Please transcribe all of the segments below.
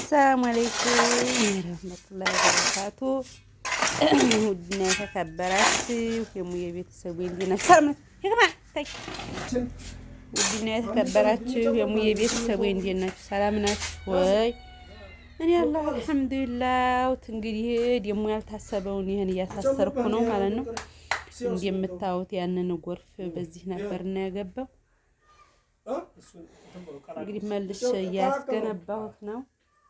السلام عليكم ورحمة الله وبركاته. ودنا የተከበራችሁ የሙዬ ቤተሰብ እንዲናችሁ يا جماعة ودنا የተከበራችሁ የሙዬ ቤተሰብ እንዲናችሁ ሰላም ናችሁ ወይ? እኔ አላህ አልሐምዱሊላህ። እንግዲህ ደግሞ ያልታሰበውን ይሄን እያሳሰርኩ ነው ማለት ነው። እንደምታዩት ያንን ጎርፍ በዚህ ነበር እና ያገባው እንግዲህ መልሼ እያስገነባሁት ነው።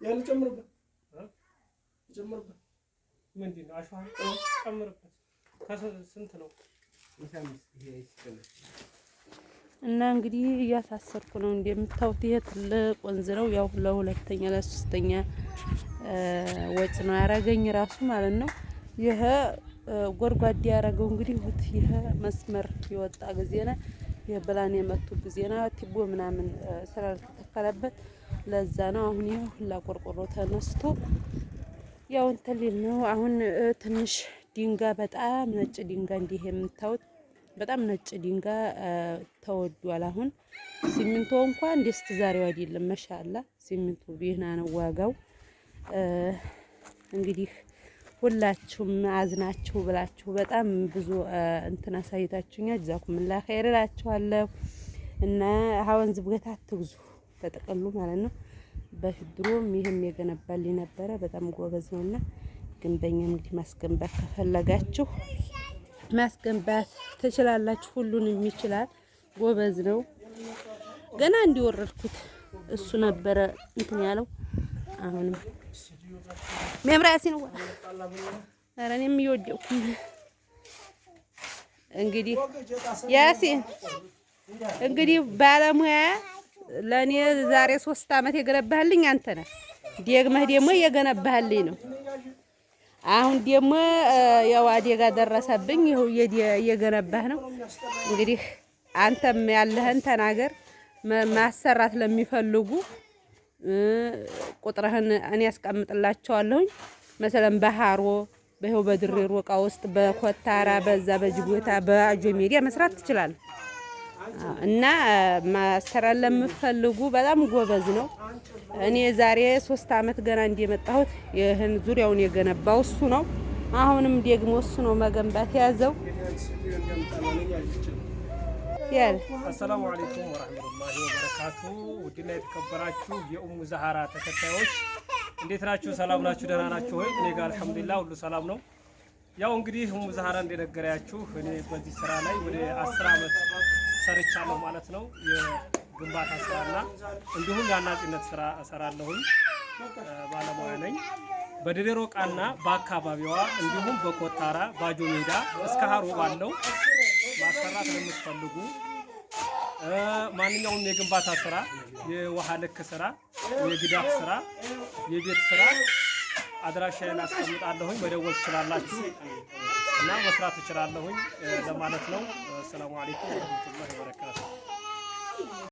ያን ጨምርበት ምንድነው አሽዋ ጨምርበት ከስንት ነው እና እንግዲህ እያሳሰርኩ ነው። እንደምታዩት ይሄ ትልቅ ወንዝ ነው። ያው ለሁለተኛ ለሶስተኛ ወጭ ነው ያረገኝ ራሱ ማለት ነው። ይሄ ጎርጓዴ ያረገው እንግዲህ ይሄ መስመር ይወጣ ጊዜና የብላን የመቱ ጊዜና ቲቦ ምናምን ስላልተተከለበት ለዛ ነው። አሁን ይሄ ሁላ ቆርቆሮ ተነስቶ ያው እንትን ነው። አሁን ትንሽ ድንጋይ በጣም ነጭ ድንጋይ እንዲህ የምታዩት በጣም ነጭ ድንጋይ ተወዷል። አሁን ሲሚንቶ እንኳን ደስት ዛሬው አይደለም ማሻአላ ሲሚንቶ ቢህና ነው ዋጋው። እንግዲህ ሁላችሁም አዝናችሁ ብላችሁ በጣም ብዙ እንትን አሳይታችሁኛል። ጀዛኩምላህ ኸይር እላችኋለሁ። እና ሀወንዝ ብገታ አትግዙ ተጠቀሉ ማለት ነው። በድሮም ይሄም የገነባልኝ ነበረ በጣም ጎበዝ ነውና ግንበኛ እንግዲህ ማስገንባት ከፈለጋችሁ ማስገንባት ትችላላችሁ። ሁሉንም ይችላል፣ ጎበዝ ነው። ገና እንዲወረድኩት እሱ ነበረ እንትን ያለው አሁንም መምራሲ ነው። ኧረ እኔም እየወደኩ እንግዲህ ያሲን እንግዲህ ባለሙያ ለኔ ዛሬ 3 አመት የገነባህልኝ አንተ ነህ። ደግመህ ደግሞ እየገነባህልኝ ነው። አሁን ደግሞ ያው አደጋ ደረሰብኝ። ይኸው እየገነባህ ነው። እንግዲህ አንተም ያለህን ተናገር። ማሰራት ለሚፈልጉ ቁጥርህን እኔ ያስቀምጥላቸዋለሁኝ። መሰለን በሃሮ በህው በድሬሮ እቃ ውስጥ በኮታራ በዛ በጅጎታ በአጆ ሜዲያ መስራት ትችላለህ። እና ማሰራት ለምፈልጉ በጣም ጎበዝ ነው። እኔ ዛሬ 3 አመት ገና እንደመጣሁት ይሄን ዙሪያውን የገነባው እሱ ነው። አሁንም ደግሞ እሱ ነው መገንባት ያዘው። አሰላሙ አለይኩም ወራህመቱላሂ ወበረካቱ። ውድና የተከበራችሁ የኡሙ ዛህራ ተከታዮች እንዴት ናችሁ? ሰላም ናችሁ? ደህና ናችሁ ወይ? እኔ ጋር አልሐምዱሊላህ ሁሉ ሰላም ነው። ያው እንግዲህ ኡሙ ዛህራ እንደነገራችሁ እኔ በዚህ ስራ ላይ ወደ 10 አመት ሰርቻለሁ ማለት ነው። የግንባታ ስራና እንዲሁም የአናጺነት ስራ እሰራለሁኝ። ባለሙያ ነኝ። በድሬሮ ቃና በአካባቢዋ እንዲሁም በኮታራ ባጆ ሜዳ እስከ ሃሮ ባለው ማሰራት ለምትፈልጉ ማንኛውም የግንባታ ስራ፣ የውሃ ልክ ስራ፣ የግዳፍ ስራ፣ የቤት ስራ አድራሻዬን አስቀምጣለሁኝ። መደወል ትችላላችሁ እና መስራት ትችላለሁኝ ለማለት ነው። ሰላም አለይኩም ወራህመቱላሂ ወበረካቱ።